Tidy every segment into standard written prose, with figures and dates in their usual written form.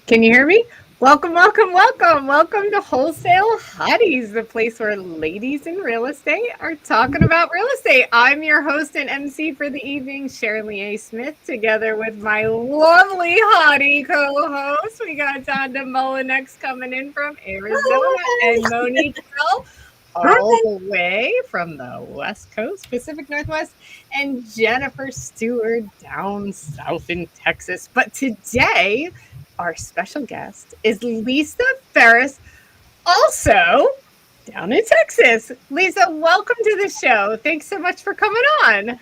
Can you hear me? Welcome, welcome, welcome. Welcome to Wholesale Hotties, the place where ladies in real estate are talking about real estate. I'm your host and MC for the evening, Shirley A. Smith, together with my lovely hottie co-host. We got Donda Mullinex coming in from Arizona and Monique Hill all Hi. the way from the West Coast, Pacific Northwest, and Jennifer Stewart down south in Texas. But today, our special guest is Lisa Ferris, also down in Texas. Lisa, welcome to the show. Thanks so much for coming on.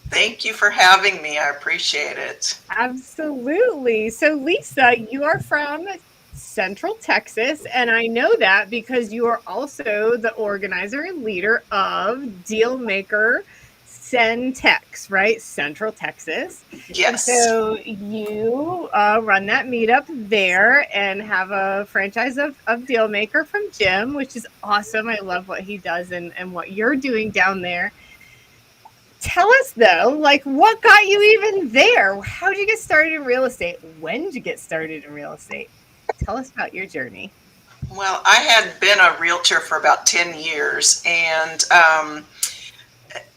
Thank you for having me. I appreciate it. Absolutely. So, Lisa, you are from Central Texas, and I know that because you are also the organizer and leader of Dealmaker Centex, right? Central Texas. And Yes. so you run that meetup there and have a franchise of Dealmaker from Jim, which is awesome. I love what he does and what you're doing down there. Tell us though, like what got you even there? How did you get started in real estate? When did you get started in real estate? Tell us about your journey. Well, I had been a realtor for about 10 years, and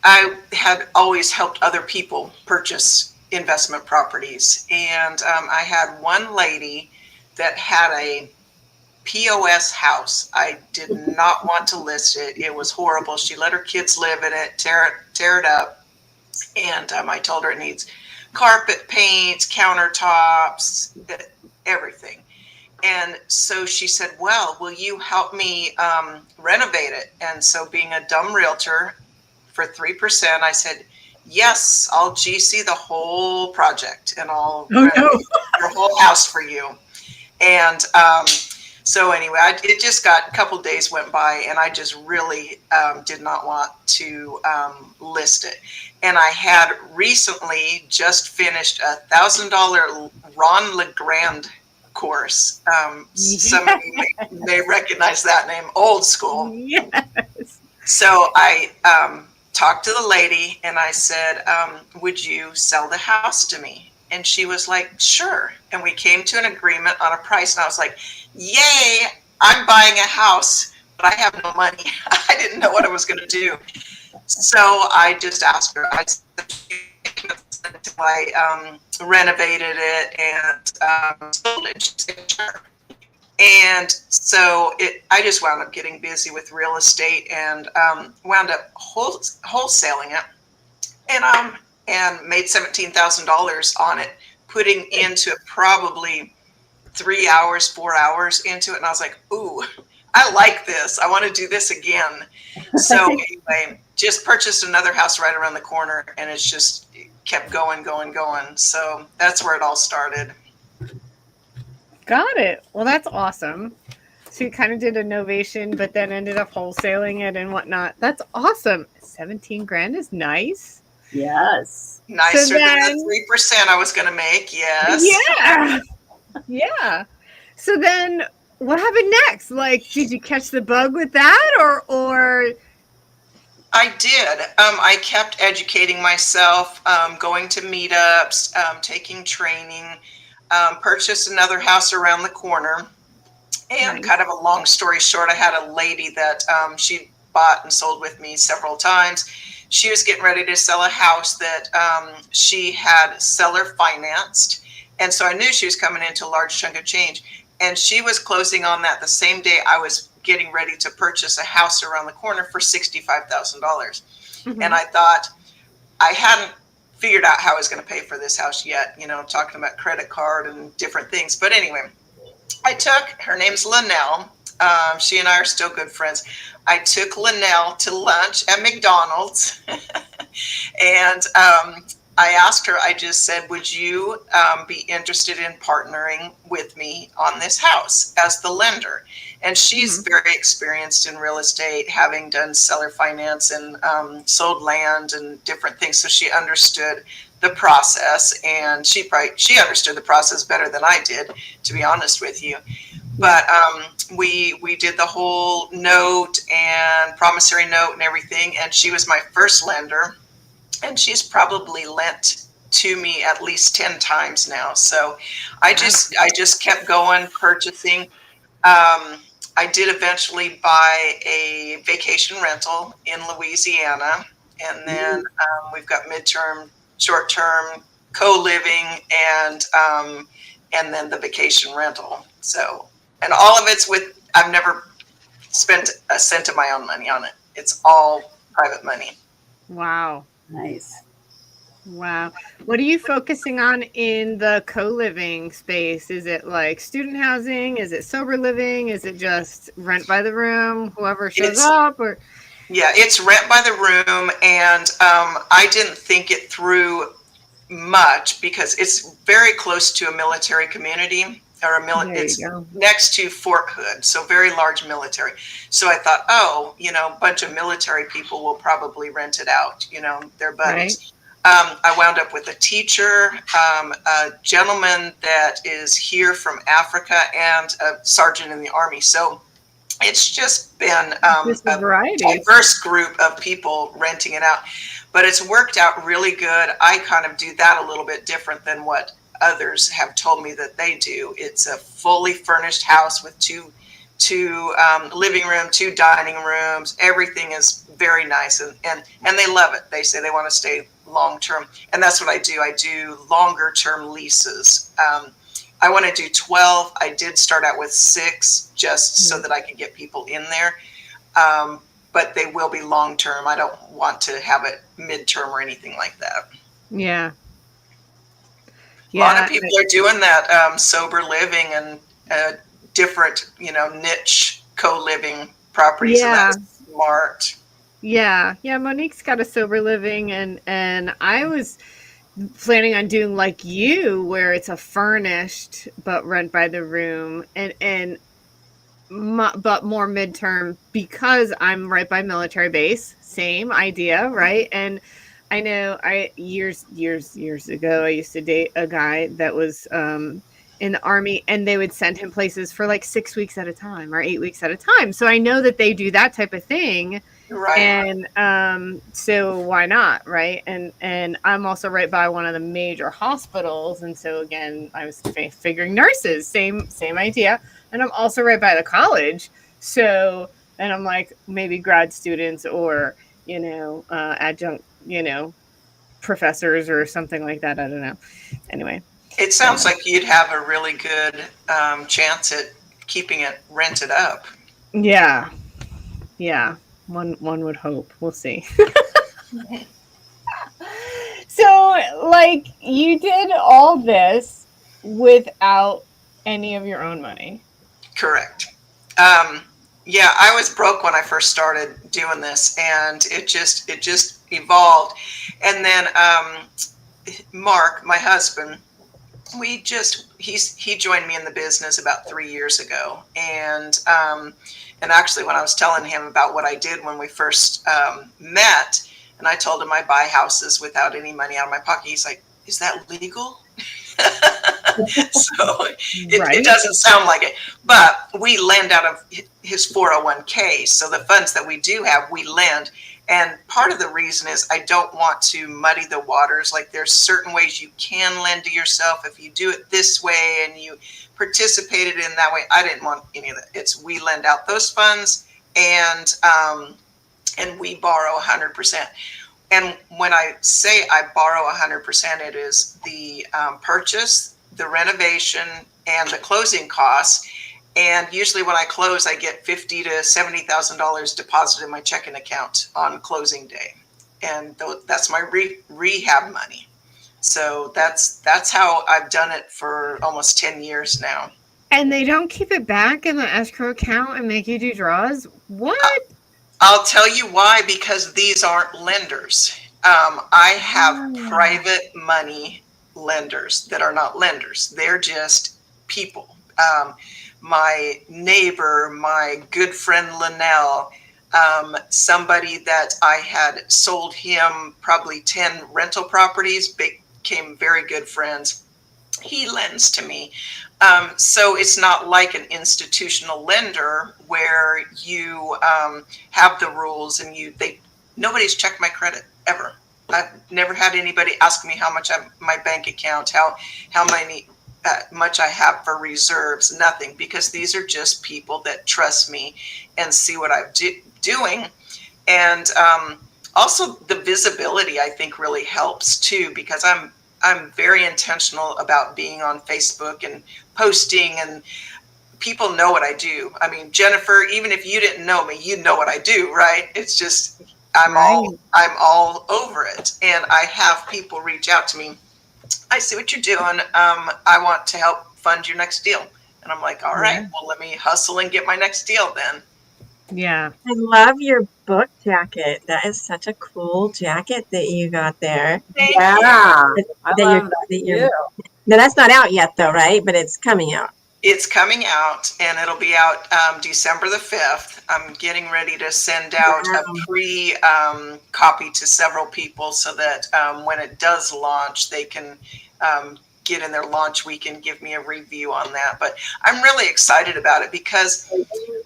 I had always helped other people purchase investment properties. And I had one lady that had a POS house. I did not want to list it. It was horrible. She let her kids live in it, tear it up. And I told her it needs carpet paints, countertops, everything. And so she said, well, will you help me renovate it? And so being a dumb realtor for 3%, I said, yes, I'll GC the whole project and I'll Oh no. renovate your whole house for you. And so anyway, it just got a couple days went by and I just really did not want to list it. And I had recently just finished $1,000 Ron LeGrand course. Some of you may recognize that name, old school. Yes. So I talked to the lady and I said, would you sell the house to me? And she was like, sure. And we came to an agreement on a price. And I was like, yay, I'm buying a house, but I have no money. I didn't know what I was going to do. So I just asked her, I renovated it and sold it. She said, sure. And so I just wound up getting busy with real estate and wound up wholesaling it and made $17,000 on it, putting into probably 3 hours, 4 hours into it. And I was like, ooh, I like this. I want to do this again. So anyway, just purchased another house right around the corner and it's just kept going. So that's where it all started. Got it. Well, that's awesome. So you kind of did a novation, but then ended up wholesaling it and whatnot. That's awesome. 17 grand is nice. Yes. Nicer So than then- the 3% I was going to make. Yes. Yeah. Yeah. So then what happened next? Like, did you catch the bug with that or I did. I kept educating myself, going to meetups, taking training, purchased another house around the corner. And Nice. kind of a long story short, I had a lady that she bought and sold with me several times. She was getting ready to sell a house that she had seller financed. And so I knew she was coming into a large chunk of change. And she was closing on that the same day I was getting ready to purchase a house around the corner for $65,000. And I thought, I hadn't figured out how I was going to pay for this house yet, talking about credit card and different things. But anyway, her name's Linnell. She and I are still good friends. I took Linnell to lunch at McDonald's and I asked her, I just said, would you be interested in partnering with me on this house as the lender? And she's very experienced in real estate, having done seller finance and sold land and different things. So she understood the process, and she understood the process better than I did, to be honest with you. But we did the whole note and promissory note and everything, and she was my first lender. And she's probably lent to me at least 10 times now. So I just kept going, purchasing. I did eventually buy a vacation rental in Louisiana, and then we've got midterm, short-term, co-living, and then the vacation rental. So, and all of it's with, I've never spent a cent of my own money on it. It's all private money. Wow. Nice. Wow. What are you focusing on in the co-living space? Is it like student housing? Is it sober living? Is it just rent by the room, whoever shows up? Or yeah, it's rent by the room, and I didn't think it through much because it's very close to a military community, or it's next to Fort Hood, so very large military. So I thought, oh, a bunch of military people will probably rent it out, their buddies. Right. I wound up with a teacher, a gentleman that is here from Africa, and a sergeant in the Army. So it's just been a diverse group of people renting it out. But it's worked out really good. I kind of do that a little bit different than what others have told me that they do. It's a fully furnished house with two living room, 2 dining rooms. Everything is very nice, and they love it. They say they want to stay long term, and that's what I do. I do longer term leases. I want to do 12. I did start out with 6 just so that I could get people in there. But they will be long term. I don't want to have it midterm or anything like that. Yeah. A lot of people are doing that sober living and different, niche co-living properties. Yeah. And that's smart. Yeah. Yeah. Monique's got a sober living, and I was planning on doing like you, where it's a furnished but rent by the room, but more midterm, because I'm right by military base. Same idea, right? And I know years ago, I used to date a guy that was in the Army, and they would send him places for like 6 weeks at a time or 8 weeks at a time. So I know that they do that type of thing. Right. And so why not, right? And I'm also right by one of the major hospitals, and so again, I was figuring nurses, same idea. And I'm also right by the college, so and I'm like maybe grad students or adjunct professors or something like that. I don't know. Anyway, it sounds like you'd have a really good chance at keeping it rented up. Yeah. One would hope. We'll see. So, like, you did all this without any of your own money. Correct. Yeah, I was broke when I first started doing this, and it just evolved. And then Mark, my husband, he joined me in the business about 3 years ago, and actually when I was telling him about what I did when we first met, and I told him I buy houses without any money out of my pocket, he's like, "Is that legal?" So it doesn't sound like it, but we lend out of his 401k. So the funds that we do have, we lend. And part of the reason is I don't want to muddy the waters. Like, there's certain ways you can lend to yourself if you do it this way and you participated in that way. I didn't want any of that. It's we lend out those funds, and we borrow 100%. And when I say I borrow 100%, it is the purchase, the renovation, and the closing costs. And usually when I close, I get $50,000 to $70,000 deposited in my checking account on closing day. And that's my rehab money. So that's how I've done it for almost 10 years now. And they don't keep it back in the escrow account and make you do draws? What? I'll tell you why, because these aren't lenders. I have private money lenders that are not lenders. They're just people. My neighbor, my good friend Linnell, somebody that I had sold him probably 10 rental properties, became very good friends. He lends to me. So it's not like an institutional lender where you have the rules and nobody's checked my credit ever. I've never had anybody ask me how much my bank account, how many much I have for reserves, nothing, because these are just people that trust me and see what I'm doing. And also the visibility, I think, really helps too, because I'm very intentional about being on Facebook and posting, and people know what I do. I mean, Jennifer, even if you didn't know me, you know what I do, right? It's just I'm all over it, and I have people reach out to me. I see what you're doing. I want to help fund your next deal. And I'm like, all right, well, let me hustle and get my next deal then. Yeah. I love your book jacket. That is such a cool jacket that you got there. Thank Yeah, you. I love that too. Now that's not out yet though, right? But it's coming out. It's coming out, and it'll be out December the 5th. I'm getting ready to send out a pre copy to several people so that when it does launch, they can get in their launch week and give me a review on that. But I'm really excited about it, because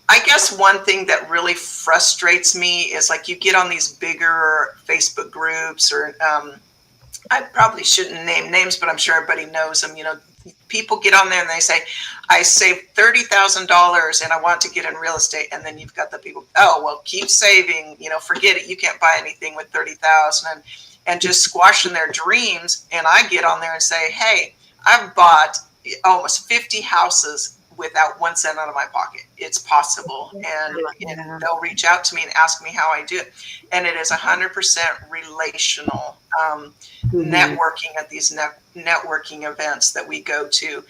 I guess one thing that really frustrates me is, like, you get on these bigger Facebook groups, or I probably shouldn't name names, but I'm sure everybody knows them. You know, people get on there and they say, I saved $30,000 and I want to get in real estate. And then you've got the people, oh, well, keep saving, you know, forget it. You can't buy anything with 30,000, and just squashing their dreams. And I get on there and say, hey, I've bought almost 50 houses without 1 cent out of my pocket. It's possible. And they'll reach out to me and ask me how I do it. And it is 100% relational networking at these networking events that we go to,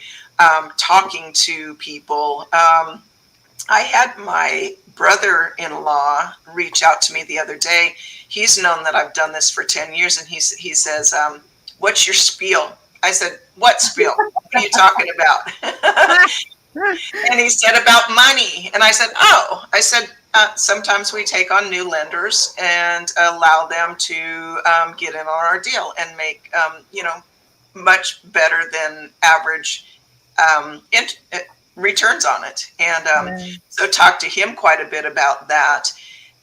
talking to people. I had my brother-in-law reach out to me the other day. He's known that I've done this for 10 years, and he says, what's your spiel? I said, what spiel? What are you talking about? And he said, about money. And I said, oh, sometimes we take on new lenders and allow them to get in on our deal and make, much better than average returns on it. And so talk to him quite a bit about that.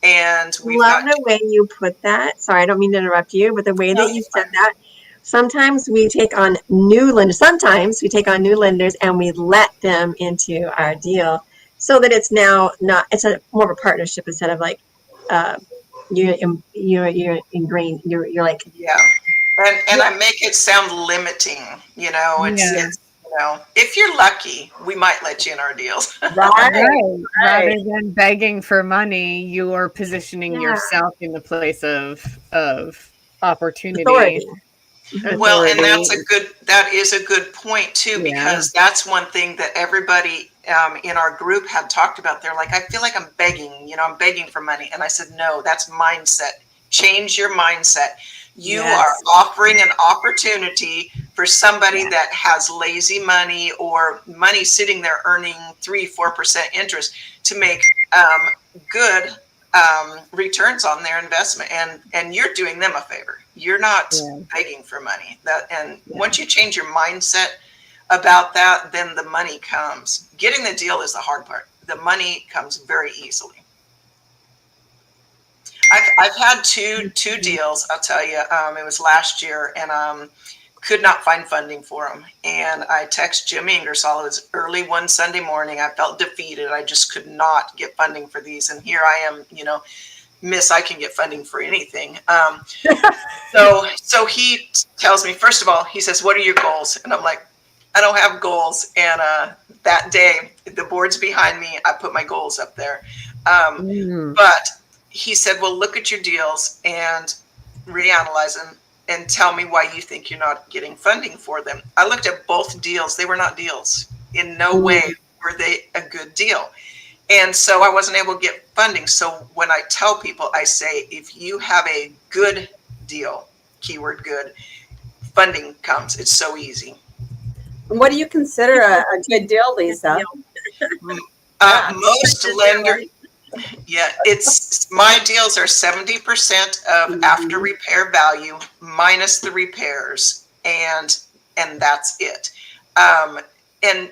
And we love the way you put that. Sorry, I don't mean to interrupt you, but the way that you said that. Sometimes we take on new lenders. Sometimes we take on new lenders and we let them into our deal, so that it's now not. It's more of a partnership instead of like you're ingrained. You're like And I make it sound limiting. You know, it's if you're lucky, we might let you in our deals. Right. Rather than begging for money, you are positioning yourself in the place of opportunity. Authority. Well, and that is a good point too, because that's one thing that everybody in our group had talked about. They're like, I feel like I'm begging, I'm begging for money. And I said, no, that's mindset. Change your mindset. You are offering an opportunity for somebody that has lazy money, or money sitting there earning 3-4% interest, to make good returns on their investment, and you're doing them a favor. You're not begging for money. Once you change your mindset about that, then the money comes. Getting the deal is the hard part. The money comes very easily. I've had two deals. I'll tell you. It was last year, and could not find funding for them. And I text Jim Ingersoll. It was early one Sunday morning. I felt defeated. I just could not get funding for these. And here I am, miss, I can get funding for anything. So he tells me, first of all, he says, what are your goals? And I'm like, I don't have goals. And that day, the board's behind me. I put my goals up there. But he said, well, look at your deals and reanalyze them and tell me why you think you're not getting funding for them. I looked at both deals. They were not deals. In no way were they a good deal. And so I wasn't able to get funding. So when I tell people, I say, if you have a good deal, keyword good, funding comes. It's so easy. What do you consider a good deal, Lisa? Most lenders, it's my deals are 70% of after repair value minus the repairs, and that's it. And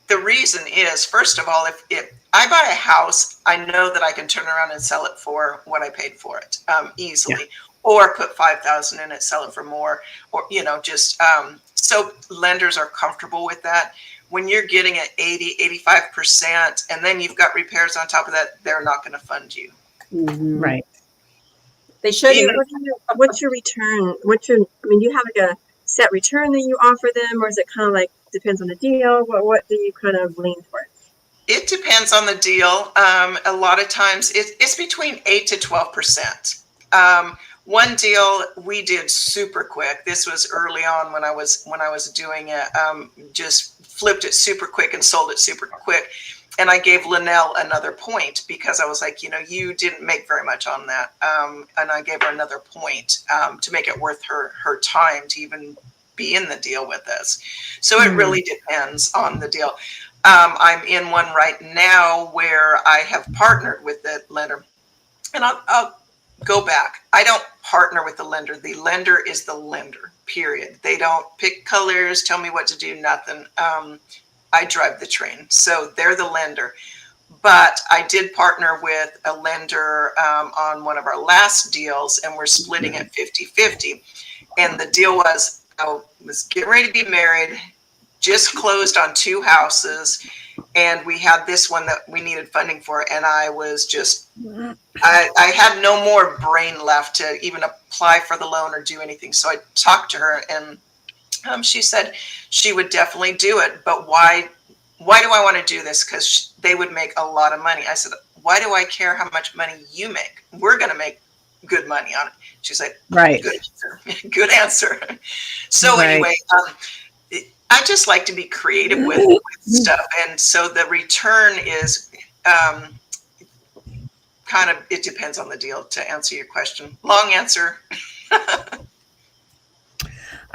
the reason is, first of all, if I buy a house, I know that I can turn around and sell it for what I paid for it easily. or put 5,000 in it, sell it for more, or, you know, just, so lenders are comfortable with that. When you're getting at 80, 85%, and then you've got repairs on top of that, they're not going to fund you. Mhm. Right. They should. What's your return? I mean, do you have like a set return that you offer them, or is it kind of like depends on the deal? What do you kind of lean towards? It depends on the deal. A lot of times it's between 8 to 12%. One deal we did super quick. This was early on when I was doing it. Just flipped it super quick and sold it super quick. And I gave Linnell another point because I was like, you know, you didn't make very much on that. And I gave her another point to make it worth her time to even be in the deal with us. So it really depends on the deal. I'm in one right now where I have partnered with the lender. And I'll go back. I don't partner with the lender. The lender is the lender, period. They don't pick colors, tell me what to do, nothing. I drive the train. So they're the lender. But I did partner with a lender on one of our last deals, and we're splitting it 50-50. And the deal was, I was getting ready to be married, just closed on 2 houses, and we had this one that we needed funding for. And I was just, I had no more brain left to even apply for the loan or do anything. So I talked to her, and she said she would definitely do it, but why do I want to do this? Because they would make a lot of money. I said, why do I care how much money you make? We're going to make good money on it. She's like, right. Good answer. Good answer. So anyway, I just like to be creative with stuff. And so the return is kind of, it depends on the deal, to answer your question. Long answer.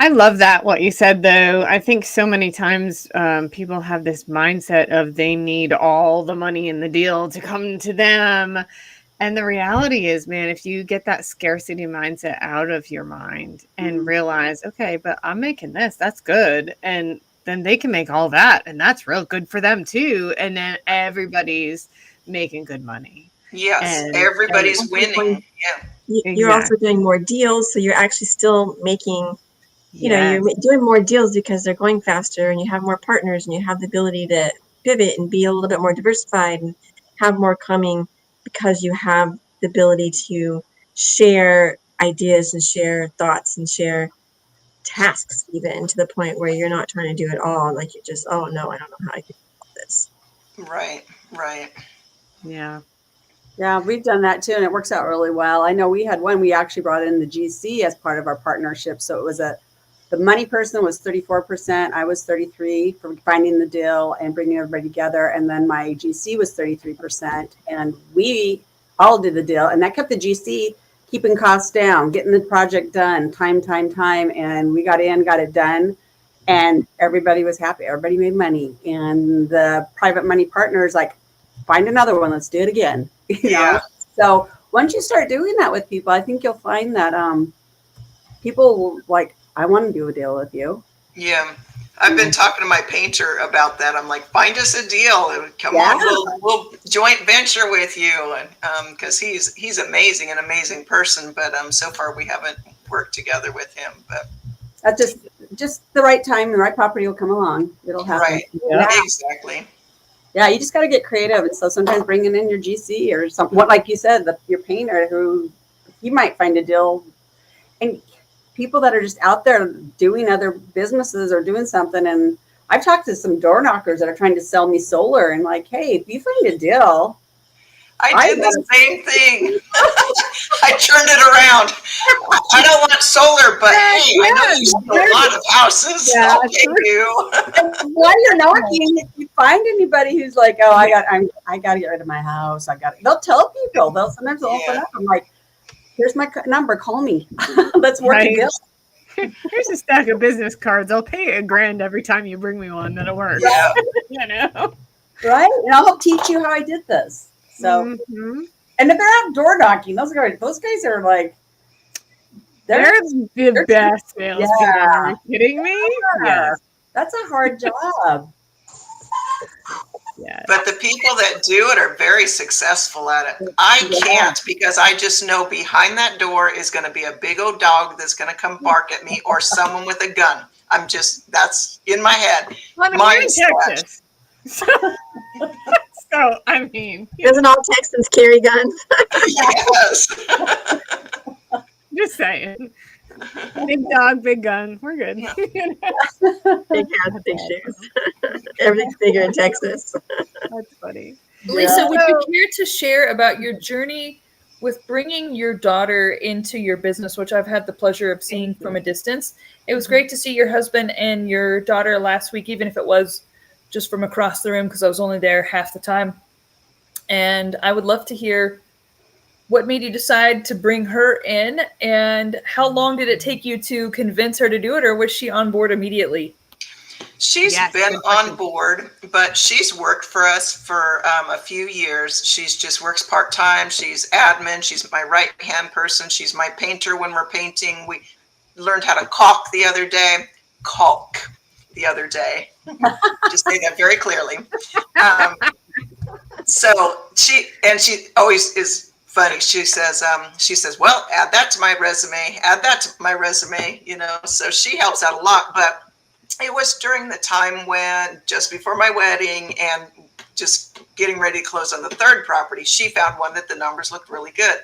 I love that, what you said, though. I think so many times people have this mindset of they need all the money in the deal to come to them. And the reality is, man, if you get that scarcity mindset out of your mind and realize, okay, but I'm making this, that's good. And then they can make all that. And that's real good for them, too. And then everybody's making good money. Yes, everybody's winning. Yeah. You're also doing more deals. So you're actually still making, you know, you're doing more deals because they're going faster and you have more partners and you have the ability to pivot and be a little bit more diversified and have more coming because you have the ability to share ideas and share thoughts and share tasks, even to the point where you're not trying to do it all. Like you're just, oh no, I don't know how I can do this. Right. Yeah. Yeah, we've done that too, and it works out really well. I know we had one, we actually brought in the GC as part of our partnership. So it was the money person was 34%. I was 33% for finding the deal and bringing everybody together. And then my GC was 33%. And we all did the deal. And that kept the GC keeping costs down, getting the project done, time. And we got it done. And everybody was happy. Everybody made money. And the private money partners like, find another one. Let's do it again. You know? So once you start doing that with people, I think you'll find that people will like, I want to do a deal with you. Yeah. I've been talking to my painter about that. I'm like, find us a deal and come on, we'll joint venture with you. And because he's amazing, an amazing person, but so far we haven't worked together with him. But that's just the right time, the right property will come along. It'll happen. Right. Yeah. Exactly. Yeah, you just got to get creative. And so sometimes bringing in your GC or something, like you said, your painter, who he might find a deal, and people that are just out there doing other businesses or doing something. And I've talked to some door knockers that are trying to sell me solar and like, hey, if you find a deal. I did the same thing. I turned it around. I don't want solar, but hey, I know you sell a lot of houses. Yeah, I'll pay you. While you're knocking, if you find anybody who's like, oh, I got to get rid of my house. They'll tell people. Sometimes they'll open up. I'm like, here's my number. Call me. Let's work a deal. Here's a stack of business cards. I'll pay $1,000 every time you bring me one. That'll work. Yeah. You know. Right? And I'll help teach you how I did this. So, and if they're out door knocking, those guys are like, they're the best salespeople. Are you kidding me? Yeah. That's a hard job. Yeah. But the people that do it are very successful at it. I can't, because I just know behind that door is going to be a big old dog that's going to come bark at me, or someone with a gun. That's in my head. Well, I mean, we're in Texas. So, I mean, Doesn't all Texans carry guns? Yes. Just saying. Big dog, big gun. We're good. Big hats, big shoes. Everything's bigger in Texas. That's funny. Lisa, would you care to share about your journey with bringing your daughter into your business, which I've had the pleasure of seeing from a distance? It was great to see your husband and your daughter last week, even if it was just from across the room, because I was only there half the time. And I would love to hear what made you decide to bring her in, and how long did it take you to convince her to do it, or was she on board immediately? She's been on board, but she's worked for us for a few years. She's just works part-time. She's admin. She's my right-hand person. She's my painter when we're painting. We learned how to caulk the other day. Just say that very clearly. So she always is funny. She says, well, add that to my resume, so she helps out a lot. But it was during the time when, just before my wedding and just getting ready to close on the third property, she found one that the numbers looked really good.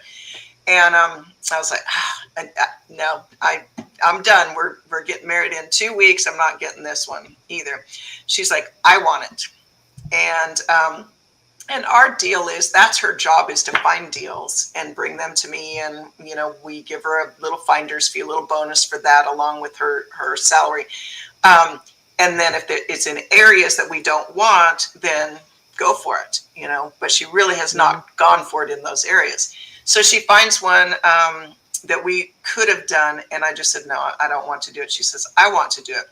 And I was like, no, I'm done. We're getting married in 2 weeks. I'm not getting this one either. She's like, I want it. And our deal is, that's her job, is to find deals and bring them to me. And, we give her a little finder's fee, a little bonus for that, along with her salary. And then if it's in areas that we don't want, then go for it, but she really has not gone for it in those areas. So she finds one that we could have done. And I just said, no, I don't want to do it. She says, I want to do it.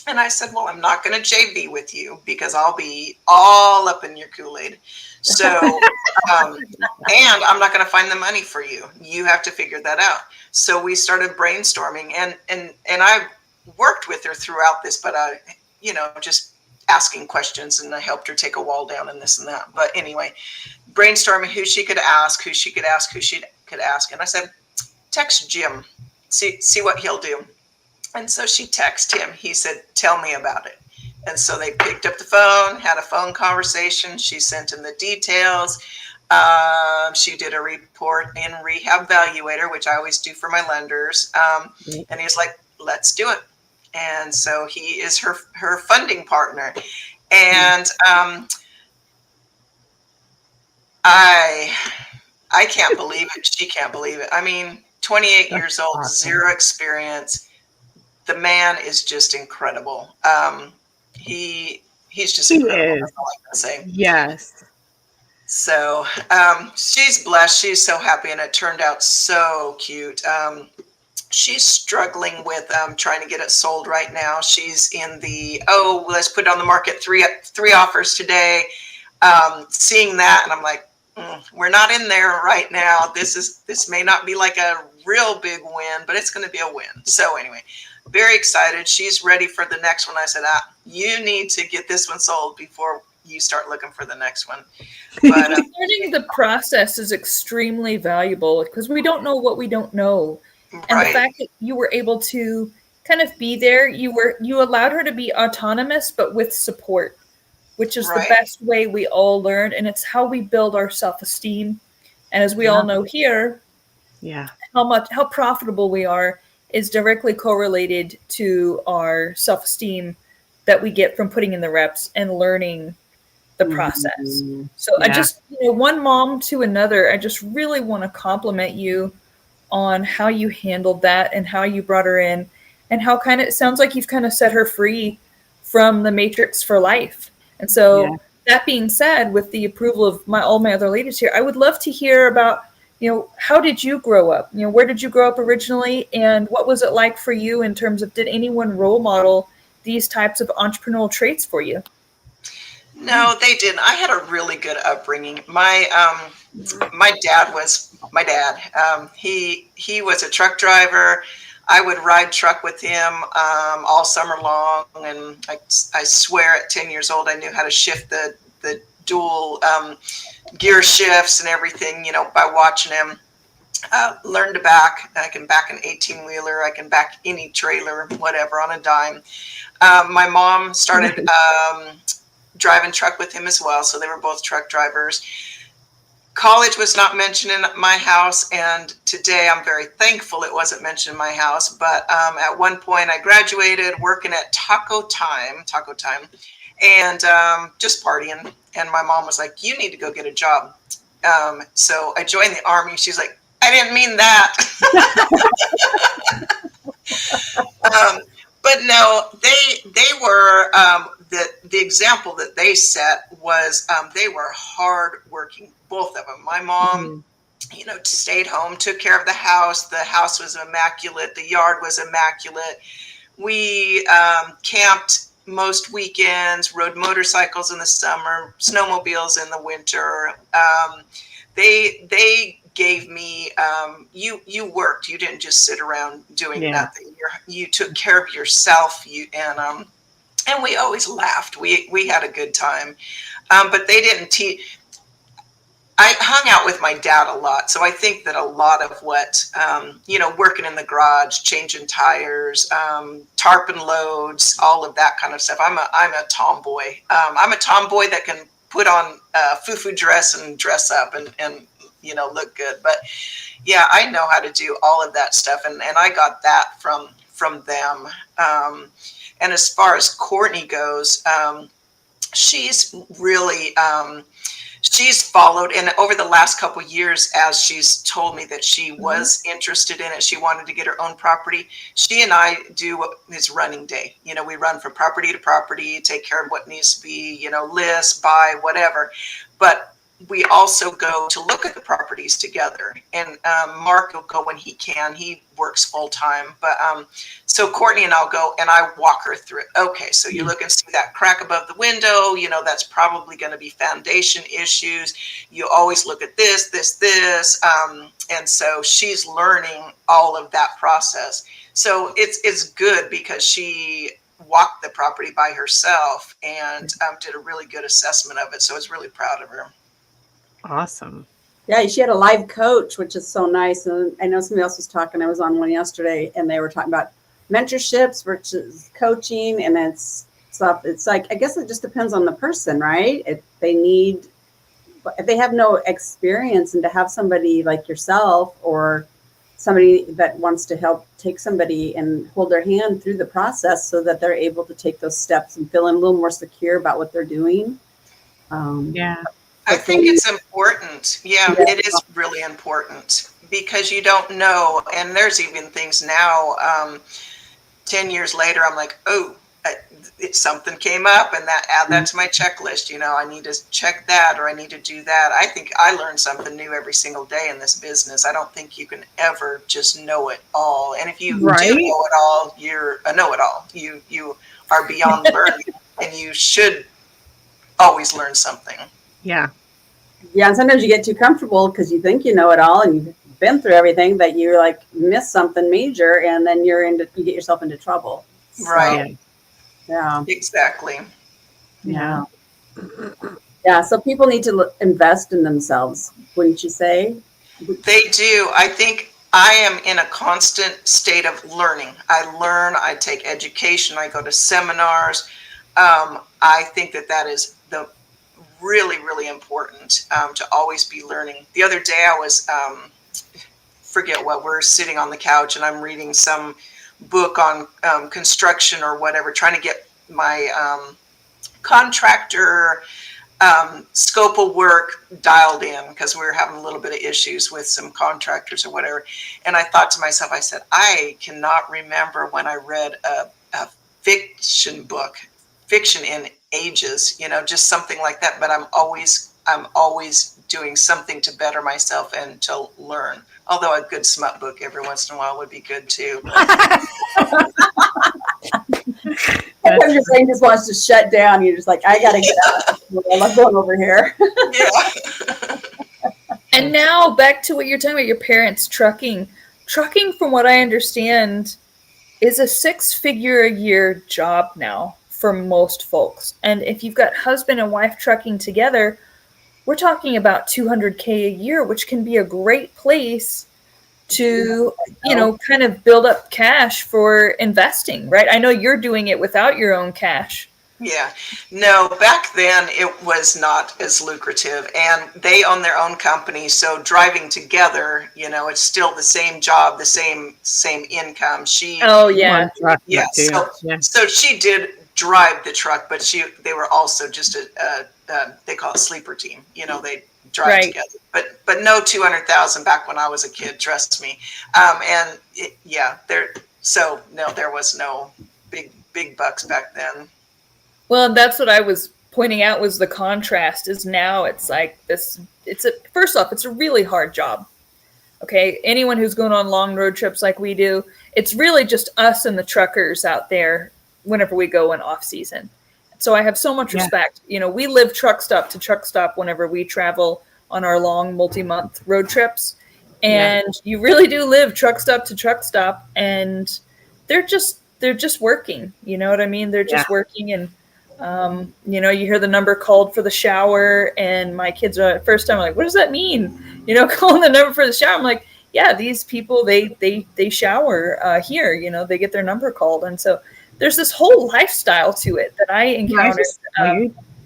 And I said, well, I'm not going to JV with you, because I'll be all up in your Kool-Aid. So, and I'm not going to find the money for you. You have to figure that out. So we started brainstorming, and I worked with her throughout this, but just asking questions, and I helped her take a wall down and this and that. But anyway, brainstorming who she could ask. And I said, text Jim, see what he'll do. And so she texted him. He said, tell me about it. And so they picked up the phone, had a phone conversation. She sent him the details. She did a report in Rehab Valuator, which I always do for my lenders. And he's like, let's do it. And so he is her funding partner. And I can't believe it. She can't believe it. I mean, 28 years old, awesome. 0 experience. The man is just incredible. He's just incredible. That's all I can say. Yes. So she's blessed. She's so happy, and it turned out so cute. She's struggling with trying to get it sold right now. She's in the, let's put it on the market, three offers today. Seeing that, and I'm like, we're not in there right now. This may not be like a real big win, but it's going to be a win. So anyway, very excited. She's ready for the next one. I said, you need to get this one sold before you start looking for the next one. But learning the process is extremely valuable, because we don't know what we don't know. And the fact that you were able to kind of be there, you allowed her to be autonomous, but with support, which is the best way we all learn. And it's how we build our self-esteem. And as we all know here, how profitable we are is directly correlated to our self-esteem that we get from putting in the reps and learning the process. So I just, one mom to another, I just really want to compliment you on how you handled that and how you brought her in, and how it sounds like you've kind of set her free from the matrix for life. And so that being said, with the approval of all my other ladies here, I would love to hear about, how did you grow up? Where did you grow up originally? And what was it like for you in terms of, did anyone role model these types of entrepreneurial traits for you? No, they didn't. I had a really good upbringing. My dad was my dad. He was a truck driver. I would ride truck with him all summer long. And I swear at 10 years old, I knew how to shift the the dual gear shifts and everything, by watching him. Learned to back. I can back an 18-wheeler. I can back any trailer, whatever, on a dime. My mom started driving truck with him as well, so they were both truck drivers. College was not mentioned in my house, and today I'm very thankful it wasn't mentioned in my house. But at one point I graduated working at Taco Time, and just partying. And my mom was like, "You need to go get a job." So I joined the Army. She's like, "I didn't mean that." But no, they were the example that they set was they were hardworking, both of them. My mom, stayed home, took care of the house. The house was immaculate. The yard was immaculate. We camped most weekends, rode motorcycles in the summer, snowmobiles in the winter. They gave me, you worked, you didn't just sit around doing nothing. You took care of yourself, and we always laughed. We had a good time. But they didn't teach. I hung out with my dad a lot. So I think that a lot of what, working in the garage, changing tires, tarping loads, all of that kind of stuff. I'm a tomboy. I'm a tomboy that can put on a foo-foo dress and dress up and look good. But yeah, I know how to do all of that stuff. And I got that from them. And as far as Courtney goes, she's really, she's followed, and over the last couple of years, as she's told me that she was interested in it, she wanted to get her own property. She and I do what is running day. We run from property to property, take care of what needs to be, list, buy, whatever. But we also go to look at the properties together. And Mark will go when he can. He works full time. But so Courtney and I'll go and I walk her through it. Okay, so you look and see that crack above the window. That's probably going to be foundation issues. You always look at this. And so she's learning all of that process. So it's good because she walked the property by herself and did a really good assessment of it. So I was really proud of her. Awesome. Yeah, she had a live coach, which is so nice. And I know somebody else was talking. I was on one yesterday, and they were talking about mentorships versus coaching. And it's like, I guess it just depends on the person, right? If they have no experience, and to have somebody like yourself or somebody that wants to help take somebody and hold their hand through the process so that they're able to take those steps and feel a little more secure about what they're doing. I think it's important. Yeah, it is really important because you don't know. And there's even things now, 10 years later, I'm like, something came up and add that to my checklist. I need to check that or I need to do that. I think I learn something new every single day in this business. I don't think you can ever just know it all. And if you do know it all, you're a know-it-all. You are beyond learning and you should always learn something. Yeah. Yeah. And sometimes you get too comfortable because you think you know it all and you've been through everything, that you miss something major and then you get yourself into trouble. Right. Yeah. Exactly. Yeah. Yeah. So people need to invest in themselves, wouldn't you say? They do. I think I am in a constant state of learning. I learn, I take education, I go to seminars. I think that is really, really important to always be learning. The other day I was, we're sitting on the couch and I'm reading some book on construction or whatever, trying to get my contractor scope of work dialed in because we were having a little bit of issues with some contractors or whatever. And I thought to myself, I said, I cannot remember when I read a fiction book, fiction in ages, just something like that. But I'm always doing something to better myself and to learn. Although a good smut book every once in a while would be good too. Sometimes your brain just wants to shut down. You're just like, I gotta get out. I'm going over here. Yeah. And now back to what you're talking about, your parents trucking. Trucking, from what I understand, is a 6-figure a year job now for most folks. And if you've got husband and wife trucking together, we're talking about $200K a year, which can be a great place to, kind of build up cash for investing, right? I know you're doing it without your own cash. Yeah, no, back then it was not as lucrative, and they own their own company. So driving together, it's still the same job, the same income. Oh yeah. Yeah. So she did drive the truck, but they were also just they call it sleeper team. They drive together, but no 200,000 back when I was a kid. Trust me. There was no big bucks back then. Well, that's what I was pointing out was the contrast is now it's like this. First off, it's a really hard job. Okay. Anyone who's going on long road trips like we do, it's really just us and the truckers out there whenever we go in off season. So I have so much respect. We live truck stop to truck stop whenever we travel on our long multi-month road trips. And you really do live truck stop to truck stop, and they're just working. You know what I mean? They're just working, and you hear the number called for the shower, and my kids are first time like, what does that mean? Calling the number for the shower. I'm like, yeah, these people, they shower here, they get their number called. And so there's this whole lifestyle to it that I encountered.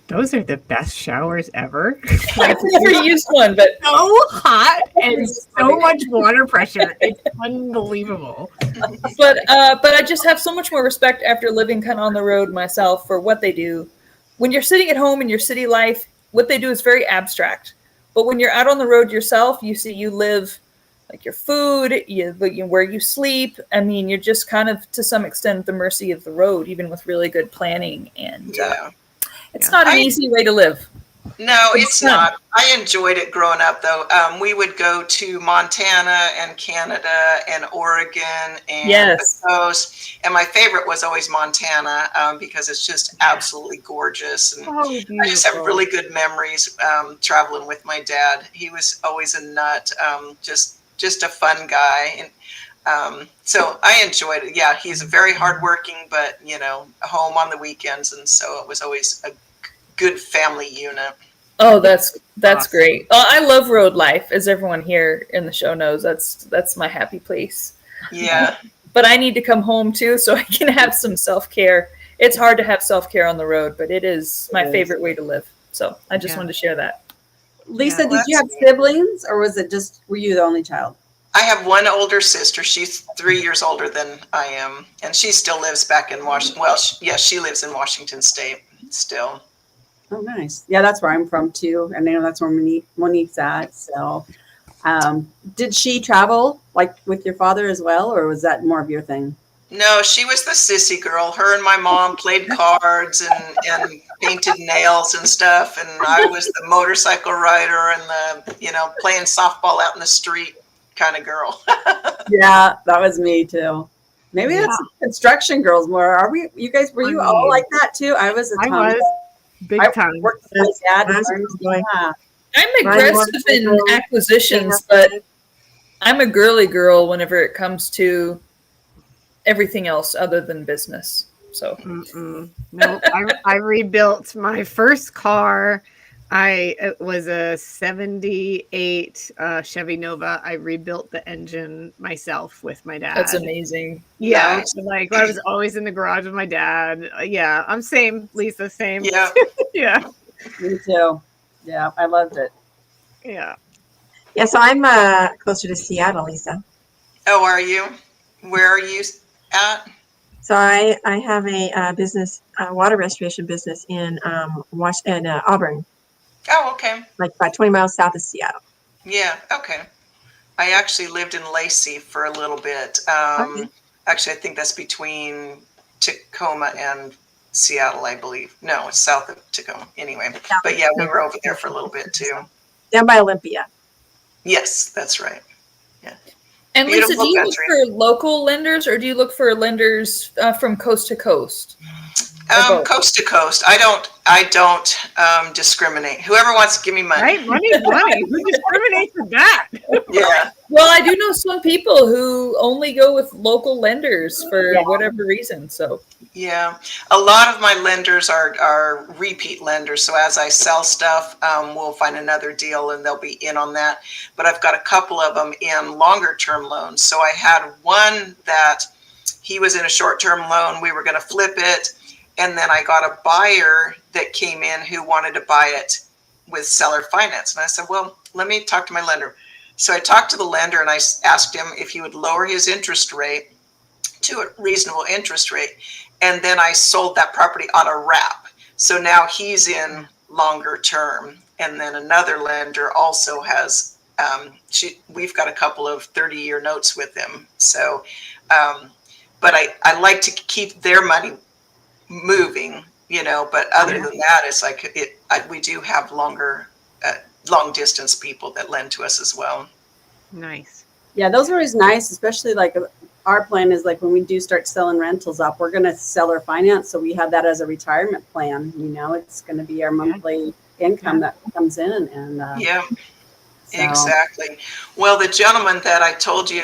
Those are the best showers ever. I've never used one, but so hot and so much water pressure. It's unbelievable. But I just have so much more respect after living kind of on the road myself for what they do. When you're sitting at home in your city life, what they do is very abstract. But when you're out on the road yourself, you live like your food, where you sleep. I mean, you're just kind of to some extent at the mercy of the road, even with really good planning. And it's not an easy way to live. No, it's not. I enjoyed it growing up, though. We would go to Montana and Canada and Oregon and the coast. And my favorite was always Montana because it's just absolutely gorgeous. And I just have really good memories traveling with my dad. He was always a nut, just a fun guy. And so I enjoyed it. Yeah, he's very hardworking, but, home on the weekends. And so it was always a good family unit. Oh, that's awesome. Great. I love road life, as everyone here in the show knows. That's my happy place. Yeah. But I need to come home too, so I can have some self-care. It's hard to have self-care on the road, but it is my favorite way to live. So I just wanted to share that. Lisa, did you have siblings, or were you the only child? I have one older sister. She's 3 years older than I am, and she still lives back in Washington. Well, she lives in Washington State still. Oh, nice. Yeah, that's where I'm from too. And I know that's where Monique's at. So did she travel like with your father as well, or was that more of your thing? No, she was the sissy girl. Her and my mom played cards and painted nails and stuff. And I was the motorcycle rider and the, playing softball out in the street kind of girl. Yeah, that was me too. Maybe that's construction girls more. Are we? You guys, were you all like that too? I was a ton. Big time. I worked with my dad. I'm aggressive in acquisitions, but I'm a girly girl whenever it comes to everything else other than business. So no, I rebuilt my first car. It was a 78 Chevy Nova. I rebuilt the engine myself with my dad. That's amazing. Yeah. Like I was always in the garage with my dad. Yeah. I'm same, Lisa, same. Yeah. Yeah. Me too. Yeah. I loved it. Yeah. Yeah. So I'm closer to Seattle, Lisa. Oh, are you? Where are you at? So I have a business, water restoration business in Auburn. Oh, okay. Like about 20 miles south of Seattle. Yeah, okay. I actually lived in Lacey for a little bit. Actually, I think that's between Tacoma and Seattle, I believe. No, it's south of Tacoma. Anyway, but yeah, we were over there for a little bit too. Down by Olympia. Yes, that's right. Yeah. And Lisa, do you look for local lenders, or do you look for lenders from coast to coast? Coast to coast. I don't discriminate. Whoever wants to give me money. Right, money's money. Who discriminates with that? Yeah. Well, I do know some people who only go with local lenders for whatever reason. So Yeah, a lot of my lenders are repeat lenders. So as I sell stuff, we'll find another deal and they'll be in on that. But I've got a couple of them in longer term loans. So I had one that he was in a short term loan. We were going to flip it. And then I got a buyer that came in who wanted to buy it with seller finance. And I said, well, let me talk to my lender. So I talked to the lender and I asked him if he would lower his interest rate to a reasonable interest rate. And then I sold that property on a wrap. So now he's in longer term. And then another lender also has, we've got a couple of 30-year notes with him. So, but I like to keep their money moving, but other than that, it's like we do have long distance people that lend to us as well. Nice. Yeah, those are always nice, especially like our plan is like when we do start selling rentals up, we're going to sell our finance. So we have that as a retirement plan. It's going to be our monthly income that comes in. And so. Exactly. Well, the gentleman that I told you,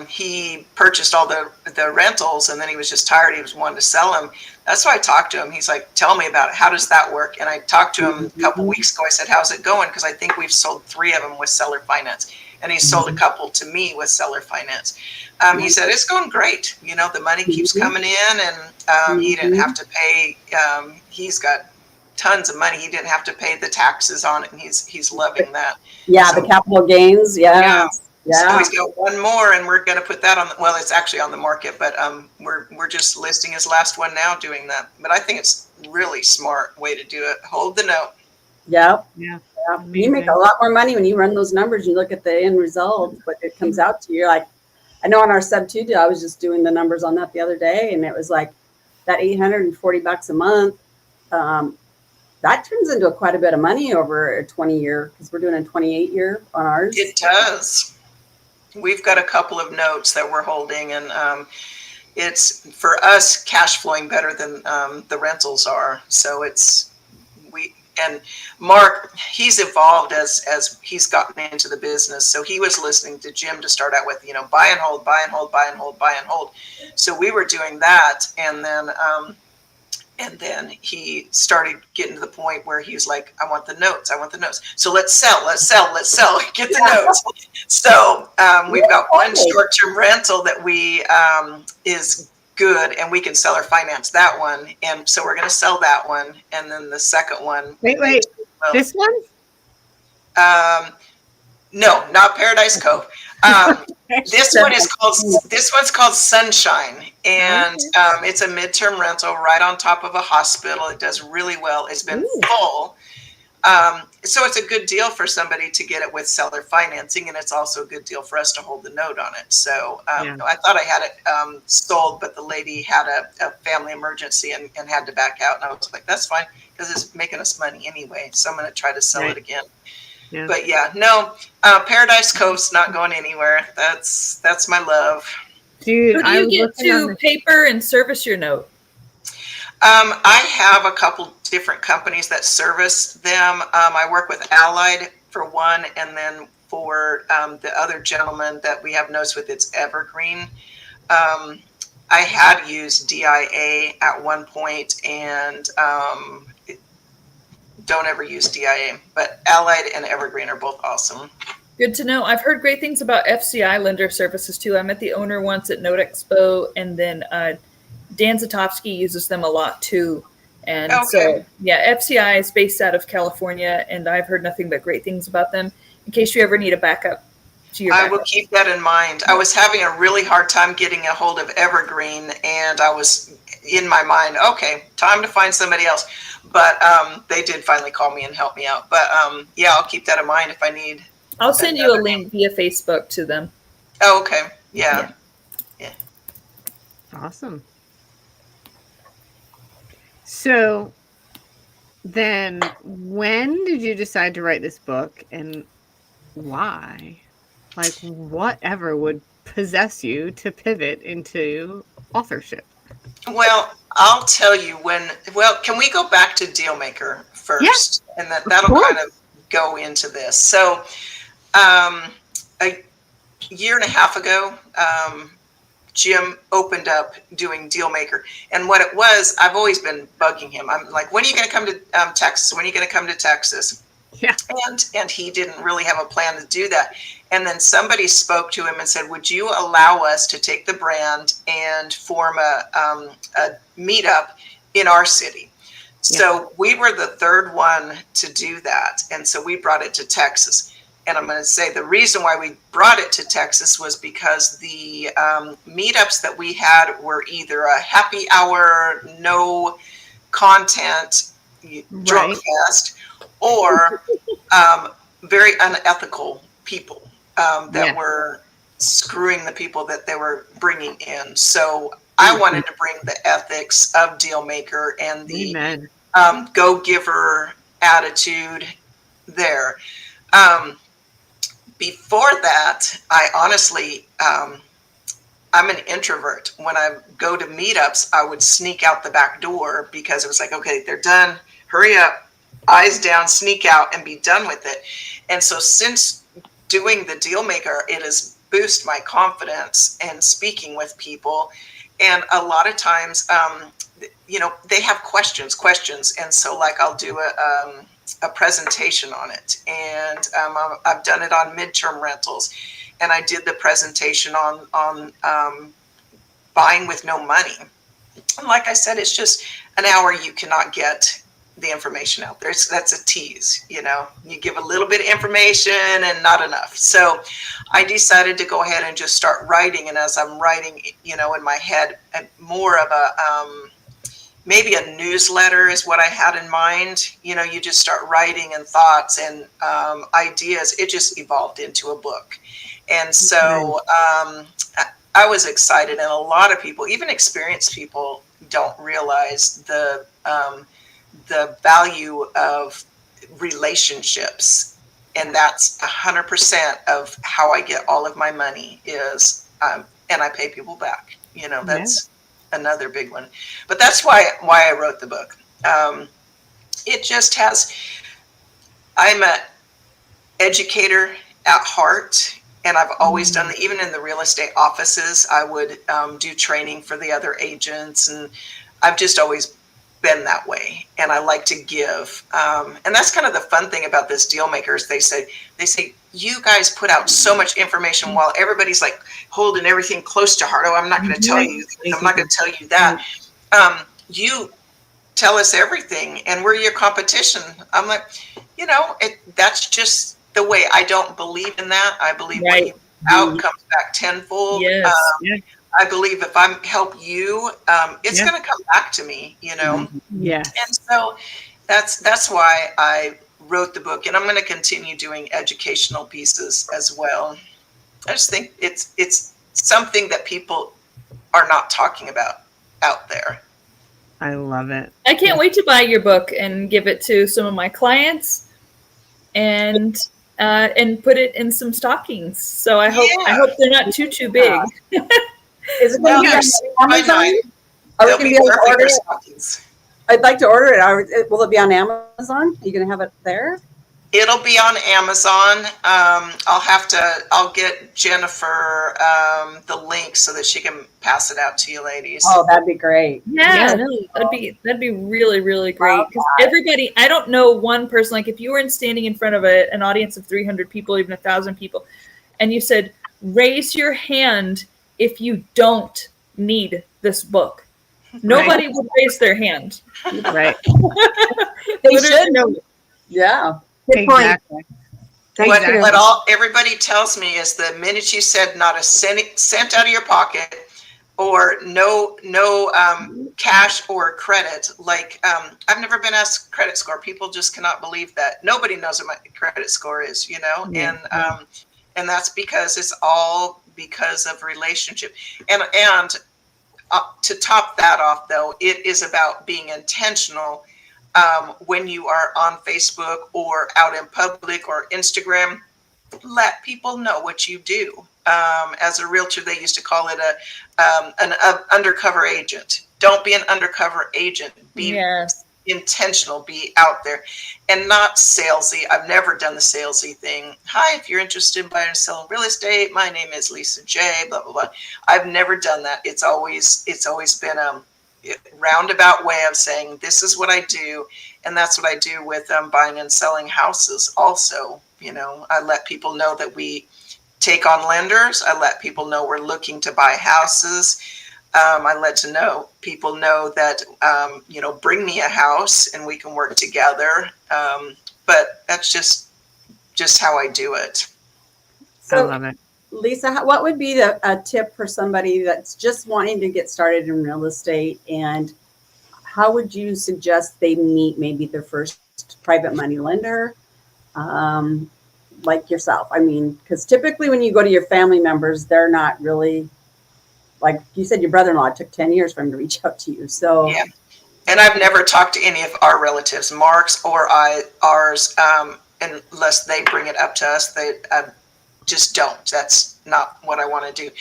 he purchased all the rentals and then he was just tired. He was wanting to sell them. That's why I talked to him. He's like, tell me about it. How does that work? And I talked to him a couple weeks ago. I said, how's it going? Because I think we've sold 3 of them with seller finance. And he sold a couple to me with seller finance. He said, it's going great. The money keeps coming in and he didn't have to pay. He's got tons of money. He didn't have to pay the taxes on it. And he's loving that. Yeah, so, the capital gains. Yeah. So he's got one more and we're going to put that on. Well, it's actually on the market, but we're just listing his last one now doing that. But I think it's really smart way to do it. Hold the note. Yep. Yeah. You make a lot more money when you run those numbers. You look at the end result, what it comes out to. You're like, I know on our sub 2 deal, I was just doing the numbers on that the other day, and it was like that $840 a month. That turns into quite a bit of money over a 20-year, because we're doing a 28-year on ours. It does. We've got a couple of notes that we're holding, and it's for us cash flowing better than the rentals are. So and Mark, he's evolved as he's gotten into the business. So he was listening to Jim to start out with, buy and hold, buy and hold, buy and hold, buy and hold. So we were doing that, and then he started getting to the point where he's like, I want the notes. So let's sell, get the notes. So we've got one short-term rental that we is good, and we can seller finance that one. And so we're going to sell that one. And then the second one. Wait, this one? No, not Paradise Cove. This one's called Sunshine, and it's a midterm rental right on top of a hospital. It does really well. It's been full. So it's a good deal for somebody to get it with seller financing, and it's also a good deal for us to hold the note on it. So I thought I had it sold, but the lady had a family emergency and had to back out. And I was like, that's fine, because it's making us money anyway. So I'm going to try to sell it again. Yeah. But Paradise Cove's not going anywhere. That's my love. Dude, so do you get to paper and service your note? I have a couple different companies that service them. I work with Allied for one, and then for the other gentleman that we have notes with, it's Evergreen. I had used DIA at one point, and don't ever use DIA, but Allied and Evergreen are both awesome. Good to know. I've heard great things about FCI lender services too. I met the owner once at Note Expo, and then Dan Zatofsky uses them a lot too. And so, FCI is based out of California, and I've heard nothing but great things about them. In case you ever need a backup to your backup. I will keep that in mind. I was having a really hard time getting a hold of Evergreen, and I was in my mind, okay, time to find somebody else. But they did finally call me and help me out. But I'll keep that in mind if I need. I'll send you a link via Facebook to them. Oh, okay. Yeah. Awesome. So then when did you decide to write this book, and why? Like, whatever would possess you to pivot into authorship? Well, I'll tell you can we go back to Dealmaker first? Yeah, and that'll kind of go into this. So a year and a half ago, Jim opened up doing Dealmaker. And what it was, I've always been bugging him. I'm like, when are you going to come to Texas? When are you going to come to Texas? Yeah. And he didn't really have a plan to do that. And then somebody spoke to him and said, would you allow us to take the brand and form a meetup in our city? So we were the third one to do that. And so we brought it to Texas. And I'm going to say the reason why we brought it to Texas was because the meetups that we had were either a happy hour, no content, drunk fest, or very unethical people that were screwing the people that they were bringing in. So I wanted to bring the ethics of Dealmaker and the go-giver attitude there. Before that, I honestly, I'm an introvert. When I go to meetups, I would sneak out the back door because it was like, okay, they're done. Hurry up, eyes down, sneak out and be done with it. And so since doing the Dealmaker, it has boosted my confidence and speaking with people. And a lot of times, they have questions. And so like I'll do a presentation on it. And I've done it on midterm rentals. And I did the presentation on buying with no money. And like I said, it's just an hour you cannot get the information out there. That's a tease, you give a little bit of information and not enough. So I decided to go ahead and just start writing. And as I'm writing, in my head, more of maybe a newsletter is what I had in mind. You just start writing and thoughts and ideas. It just evolved into a book. And so I was excited. And a lot of people, even experienced people, don't realize the value of relationships. And that's 100% of how I get all of my money is, and I pay people back. That's another big one. But that's why I wrote the book. It just has, I'm an educator at heart. And I've always done that. Even in the real estate offices, I would do training for the other agents. And I've just always been that way. And I like to give. And that's kind of the fun thing about this Dealmaker is they say, you guys put out so much information while everybody's like holding everything close to heart. Oh, I'm not going to tell you. I'm not going to tell you that. You tell us everything and we're your competition. I'm like, that's just the way. I don't believe in that. I believe what you put out comes back tenfold. Yes. I believe if I help you, it's going to come back to me, Yeah. And so that's why I wrote the book, and I'm going to continue doing educational pieces as well. I just think it's something that people are not talking about out there. I love it. I can't wait to buy your book and give it to some of my clients and put it in some stockings. So I hope they're not too big. Is it going to be on Amazon? Are we going to be able to order it? I'd like to order it. Will it be on Amazon? Are you going to have it there? It'll be on Amazon. I'll get Jennifer the link so that she can pass it out to you ladies. Oh, that'd be great. Yeah, no, that'd be really, really great. Because everybody, I don't know one person, like if you were standing in front of an audience of 300 people, even 1,000 people, and you said, raise your hand if you don't need this book. Nobody would raise their hand. Right. They should know. Yeah. Good point. Exactly. What everybody tells me is the minute you said not a cent out of your pocket or no cash or credit, like I've never been asked credit score. People just cannot believe that. Nobody knows what my credit score is, and that's because it's all because of relationship. And to top that off, though, it is about being intentional when you are on Facebook or out in public or Instagram. Let people know what you do. As a realtor, they used to call it an undercover agent. Don't be an undercover agent. Be intentional, be out there, and not salesy. I've never done the salesy thing. Hi, if you're interested in buying and selling real estate, my name is Lisa Jay, blah, blah, blah. I've never done that. It's always been a roundabout way of saying, this is what I do. And that's what I do with buying and selling houses also. You know, I let people know that we take on lenders. I let people know we're looking to buy houses. I let people know that, you know, bring me a house and we can work together. But that's just how I do it. I So, love it. Lisa, what would be a tip for somebody that's just wanting to get started in real estate, and how would you suggest they meet maybe their first private money lender, like yourself? I mean, because typically when you go to your family members, they're not really, like you said, your brother-in-law, it took 10 years for him to reach out to you. So yeah. And I've never talked to any of our relatives, Mark's or ours, unless they bring it up to us. They just don't. That's not what I want to do.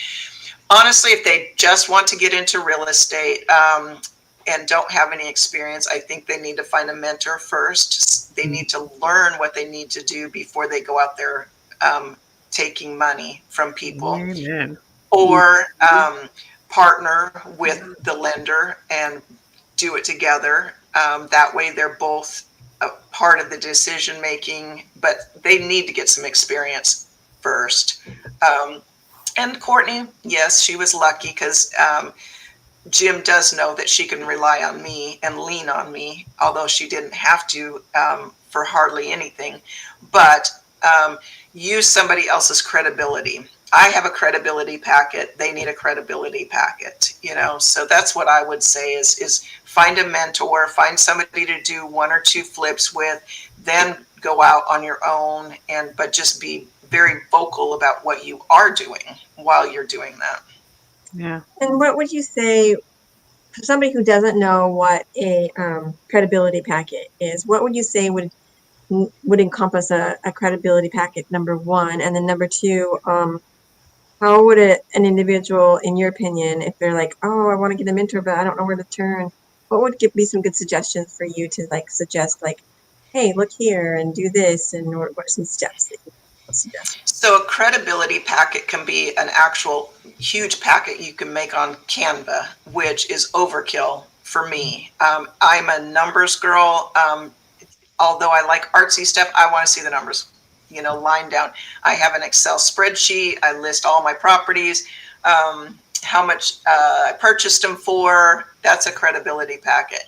Honestly, if they just want to get into real estate and don't have any experience, I think they need to find a mentor first. They need to learn what they need to do before they go out there taking money from people. Amen. Or partner with the lender and do it together. That way they're both a part of the decision making, but they need to get some experience first. And Courtney, yes, she was lucky because Jim does know that she can rely on me and lean on me, although she didn't have to for hardly anything. But use somebody else's credibility. I have a credibility packet. They need a credibility packet, you know. So that's what I would say is find a mentor, find somebody to do 1 or 2 flips with, then go out on your own, but just be very vocal about what you are doing while you're doing that. Yeah. And what would you say for somebody who doesn't know what a credibility packet is? What would you say would encompass a credibility packet, number one? And then number two, how would an individual, in your opinion, if they're like, oh, I want to get a mentor, but I don't know where to turn, what would be some good suggestions for you to like suggest, like, hey, look here and do this, and what are some steps that you suggest? So a credibility packet can be an actual huge packet you can make on Canva, which is overkill for me. I'm a numbers girl. Although I like artsy stuff, I want to see the numbers, you know, line down. I have an Excel spreadsheet. I list all my properties, how much I purchased them for. That's a credibility packet.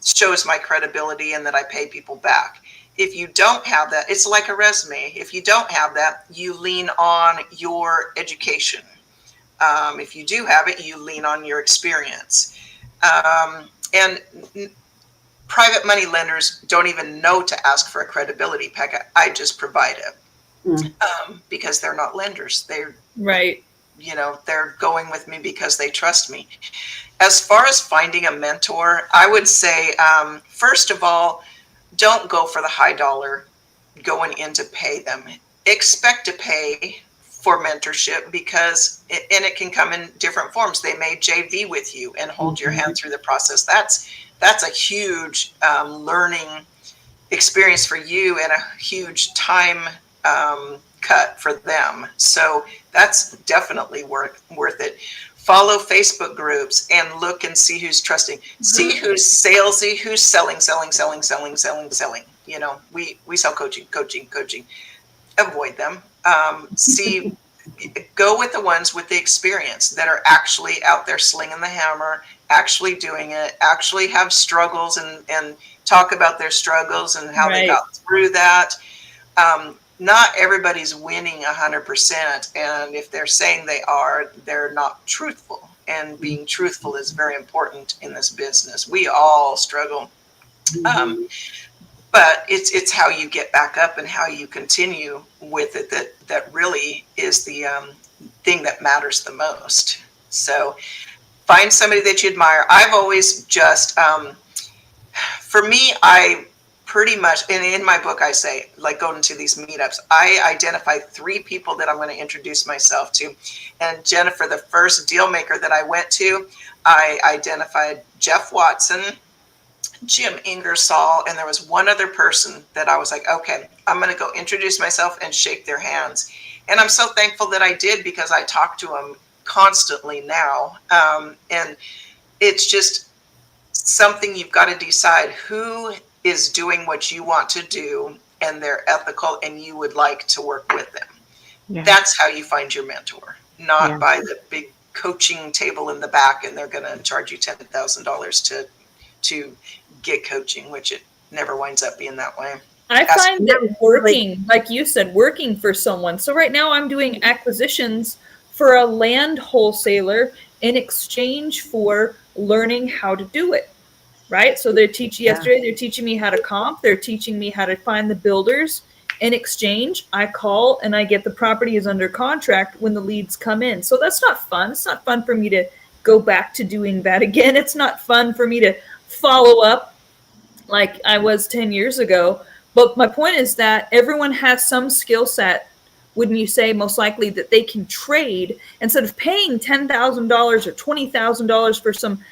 Shows my credibility and that I pay people back. If you don't have that, it's like a resume. If you don't have that, you lean on your education. If you do have it, you lean on your experience. And private money lenders don't even know to ask for a credibility packet. I just provide it because they're not lenders. They're Right. You know, they're going with me because they trust me. As far as finding a mentor, I would say, first of all, don't go for the high dollar going in to pay them. Expect to pay for mentorship because it can come in different forms. They may JV with you and hold your hand through the process. That's a huge learning experience for you and a huge time cut for them. So that's definitely worth it. Follow Facebook groups and look and see who's trusting. See who's salesy, who's selling. You know, we sell coaching. Avoid them. Go with the ones with the experience that are actually out there slinging the hammer, actually doing it, actually have struggles and talk about their struggles and how they got through that. Not everybody's winning 100%. And if they're saying they are, they're not truthful. And being truthful is very important in this business. We all struggle. But it's how you get back up and how you continue with it that really is the thing that matters the most. So find somebody that you admire. I've always just, for me, I pretty much, and in my book, I say, like going to these meetups, I identify 3 people that I'm going to introduce myself to. And Jennifer, the first deal maker that I went to, I identified Jeff Watson, Jim Ingersoll, and there was one other person that I was like, okay, I'm going to go introduce myself and shake their hands. And I'm so thankful that I did, because I talk to them constantly now. And it's just something you've got to decide who is doing what you want to do and they're ethical and you would like to work with them. Yeah. That's how you find your mentor, not by the big coaching table in the back and they're going to charge you $10,000 to get coaching, which it never winds up being that way. I find that working, like you said, working for someone. So right now I'm doing acquisitions for a land wholesaler in exchange for learning how to do it. Right. So they're teaching yesterday, they're teaching me how to comp. They're teaching me how to find the builders. In exchange, I call and I get the properties under contract when the leads come in. So that's not fun. It's not fun for me to go back to doing that again. It's not fun for me to follow up like I was 10 years ago. But my point is that everyone has some skill set, wouldn't you say, most likely, that they can trade instead of paying $10,000 or $20,000 for some,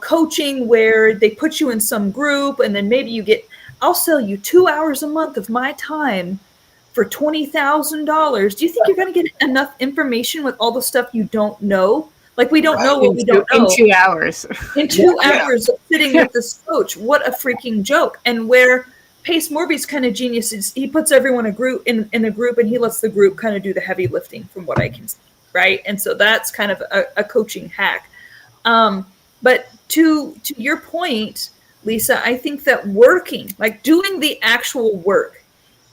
coaching where they put you in some group and then maybe you get, I'll sell you 2 hours a month of my time for $20,000. Do you think you're going to get enough information with all the stuff you don't know? Like, we don't know what we don't know. In 2 hours. In 2 hours of sitting with this coach. What a freaking joke. And where Pace Morby's kind of genius is he puts everyone in a group and he lets the group kind of do the heavy lifting from what I can see. Right. And so that's kind of a coaching hack. But to your point, Lisa, I think that working, like doing the actual work,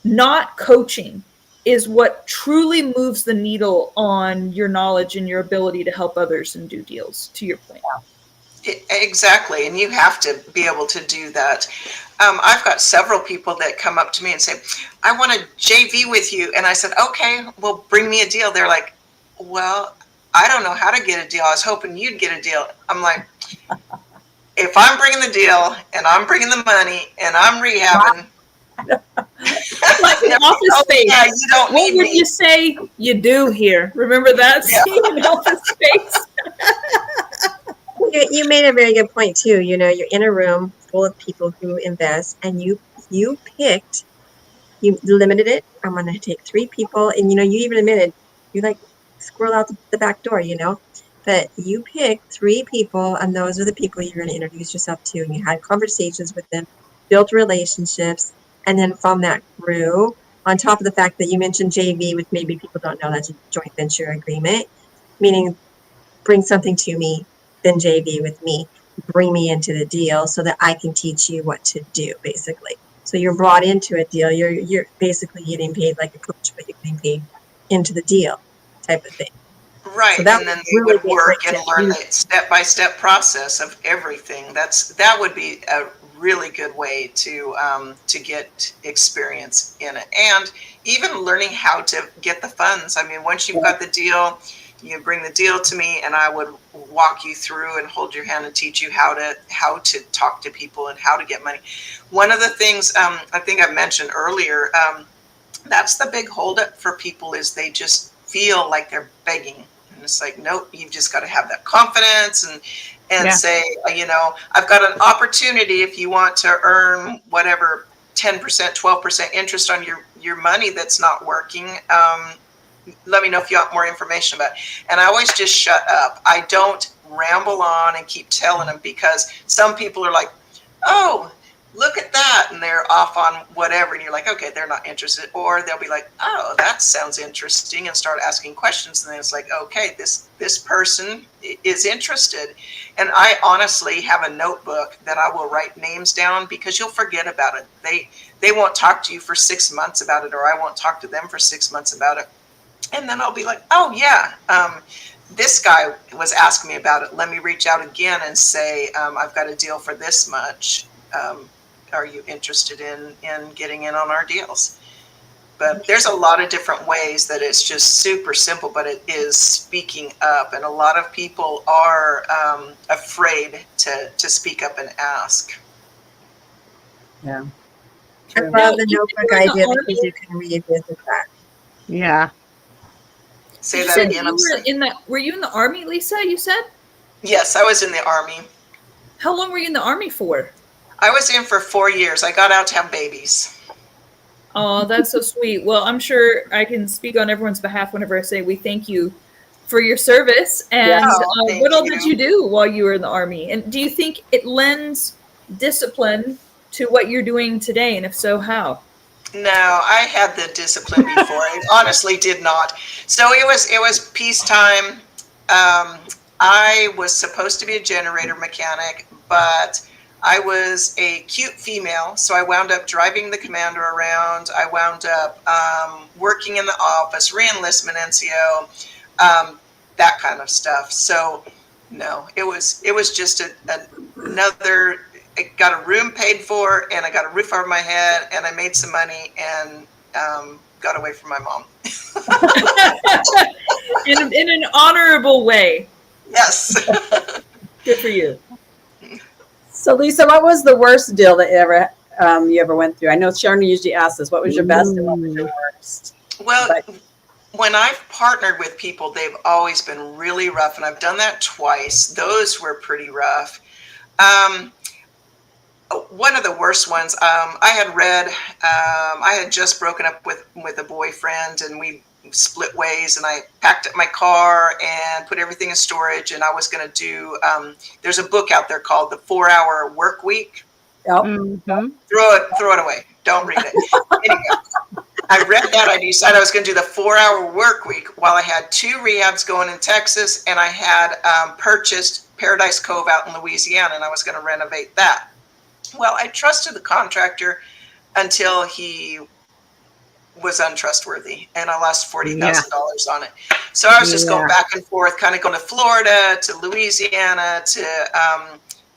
not coaching, is what truly moves the needle on your knowledge and your ability to help others and do deals, to your point. Exactly. And you have to be able to do that. I've got several people that come up to me and say, I want to JV with you. And I said, okay, well, bring me a deal. They're like, well, I don't know how to get a deal. I was hoping you'd get a deal. I'm like, if I'm bringing the deal and I'm bringing the money and I'm rehabbing. Like an Office Space. Yeah, you don't what need would me. You say you do here? Remember that scene in Office Space? You made a very good point too. You're in a room full of people who invest, and you limited it. I'm going to take 3 people, and you even admitted you like squirrel out the back door, but you picked 3 people, and those are the people you're going to introduce yourself to, and you had conversations with them, built relationships, and then from that grew. On top of the fact that you mentioned JV, which maybe people don't know, that's a joint venture agreement, meaning bring something to me, then JV with me, bring me into the deal so that I can teach you what to do, basically. So you're brought into a deal. You're basically getting paid like a coach, but you're getting paid into the deal type of thing. Right, so and then they would work and learn the step-by-step process of everything. That would be a really good way to get experience in it, and even learning how to get the funds. I mean, once you've got the deal, you bring the deal to me, and I would walk you through and hold your hand and teach you how to talk to people and how to get money. One of the things I think I mentioned earlier, that's the big holdup for people, is they just feel like they're begging. And it's like, nope, you've just got to have that confidence and say, I've got an opportunity if you want to earn whatever 10%, 12% interest on your money that's not working. Let me know if you want more information about it. And I always just shut up. I don't ramble on and keep telling them, because some people are like, oh, look at that. And they're off on whatever. And you're like, okay, they're not interested. Or they'll be like, oh, that sounds interesting, and start asking questions. And then it's like, okay, this person is interested. And I honestly have a notebook that I will write names down, because you'll forget about it. They won't talk to you for 6 months about it, or I won't talk to them for 6 months about it. And then I'll be like, oh, yeah, this guy was asking me about it. Let me reach out again and say, I've got a deal for this much. Are you interested in getting in on our deals? But there's a lot of different ways that it's just super simple, but it is speaking up. And a lot of people are afraid to speak up and ask. Yeah. I love the notebook idea, because you can revisit that. Yeah. Say that again. Were you in the Army, Lisa, you said? Yes, I was in the Army. How long were you in the Army for? I was in for 4 years. I got out to have babies. Oh, that's so sweet. Well, I'm sure I can speak on everyone's behalf whenever I say we thank you for your service. And what all did you do while you were in the Army? And do you think it lends discipline to what you're doing today? And if so, how? No, I had the discipline before. I honestly did not. So it was peacetime. I was supposed to be a generator mechanic, but I was a cute female, so I wound up driving the commander around. I wound up working in the office, re-enlistment NCO, that kind of stuff. So no, it was just another. I got a room paid for, and I got a roof over my head, and I made some money, and got away from my mom. in an honorable way. Yes. Good for you. So, Lisa, what was the worst deal that you ever went through? I know Sharon usually asks this. What was your best and what was your worst? Well, when I've partnered with people, they've always been really rough, and I've done that twice. Those were pretty rough. One of the worst ones, I had read, I had just broken up with a boyfriend, and we split ways, and I packed up my car and put everything in storage, and I was going to do, there's a book out there called The 4-Hour Work Week. Yep. Mm-hmm. Throw it away. Don't read it. Anyway, I read that. I decided I was going to do the 4-Hour Work Week while I had 2 rehabs going in Texas, and I had purchased Paradise Cove out in Louisiana, and I was going to renovate that. Well, I trusted the contractor until he was untrustworthy, and I lost $40,000 on it. So I was just going back and forth, kind of going to Florida, to Louisiana, to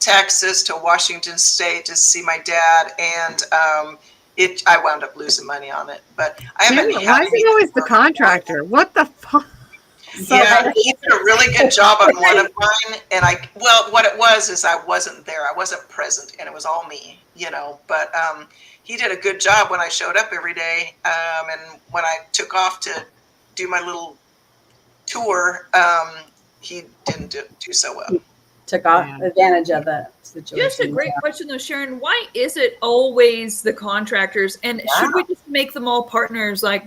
Texas, to Washington State to see my dad, and I wound up losing money on it. But I haven't. Why is it always the contractor? What the fuck? So yeah, he did a really good job on one of mine, and what it was is I wasn't there, I wasn't present, and it was all me, But he did a good job when I showed up every day, and when I took off to do my little tour, he didn't do so well. Took advantage of the situation. Just a great question though, Sharon. Why is it always the contractors? And should we just make them all partners like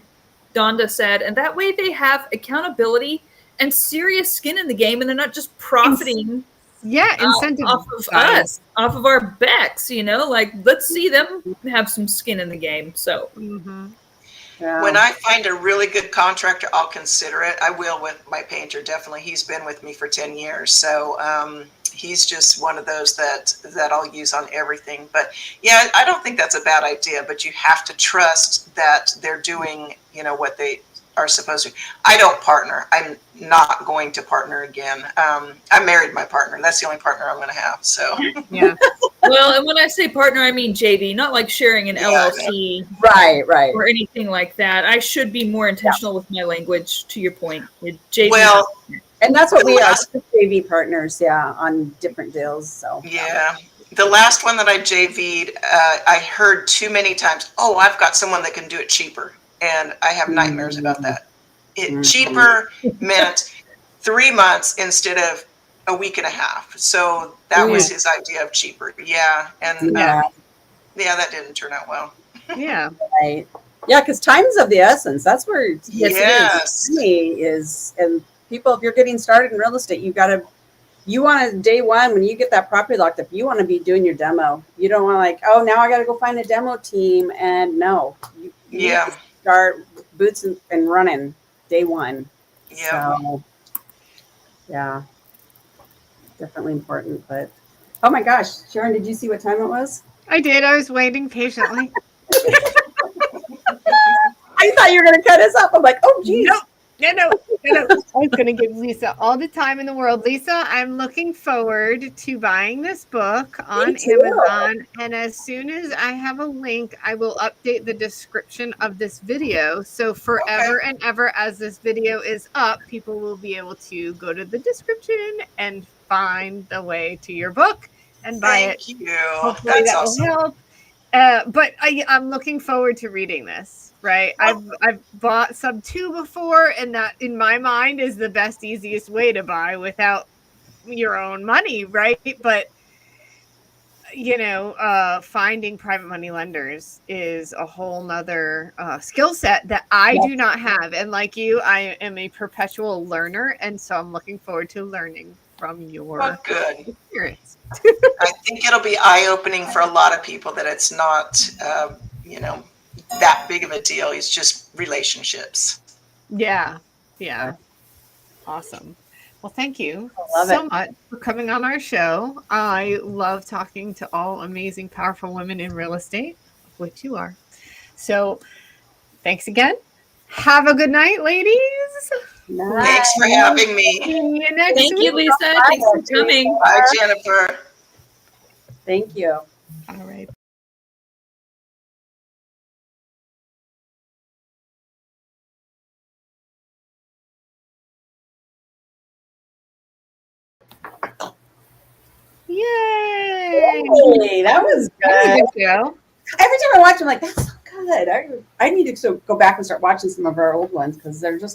Donda said, and that way they have accountability and serious skin in the game, and they're not just profiting incentive off of us, off of our backs, like let's see them have some skin in the game. So when I find a really good contractor, I'll consider it. I will with my painter, definitely. He's been with me for 10 years. So he's just one of those that I'll use on everything. But yeah, I don't think that's a bad idea, but you have to trust that they're doing, what they are supposed to. I don't partner. I'm not going to partner again. I married my partner. That's the only partner I'm going to have. So yeah. Well, and when I say partner, I mean JV, not like sharing an LLC, right, or anything like that. I should be more intentional with my language. To your point, JV. Well, and that's what we are, JV partners, on different deals. So yeah. The last one that I JV'd, I heard too many times, oh, I've got someone that can do it cheaper. And I have nightmares about that. Cheaper meant 3 months instead of a week and a half. So that was his idea of cheaper. Yeah. And that didn't turn out well. Yeah. Right. Yeah, because time's of the essence. That's where it is. And people, if you're getting started in real estate, you want to day one, when you get that property locked up, you want to be doing your demo. You don't want to now I got to go find a demo team. And no, you need to start boots and running day one. Yeah. So, yeah, definitely important. But oh my gosh, Sharon, did you see what time it was? I did. I was waiting patiently. I thought you were going to cut us off. I'm like, oh, geez. No. I was going to give Lisa all the time in the world. Lisa, I'm looking forward to buying this book on Amazon. And as soon as I have a link, I will update the description of this video. So forever and ever, as this video is up, people will be able to go to the description and find the way to your book and buy it. Thank you. Hopefully That's that awesome. will help. But I'm looking forward to reading this. Right. I've bought sub 2 before, and that in my mind is the best, easiest way to buy without your own money. Right. But finding private money lenders is a whole nother skill set that I do not have. And like you, I am a perpetual learner. And so I'm looking forward to learning from your good experience. I think it'll be eye-opening for a lot of people that it's not, that big of a deal. It's just relationships. Yeah. Awesome. Well, thank you love so it. much for coming on our show. I love talking to all amazing, powerful women in real estate, which you are. So thanks again. Have a good night, ladies. Thanks for having me. See you next Thank week. you, Lisa. Thanks for coming. Bye, Jennifer. Thank you. All right. Yay! Hey, that was That good. was a good show. Every time I watch, I'm like, that's so good. I need to go back and start watching some of our old ones because they're just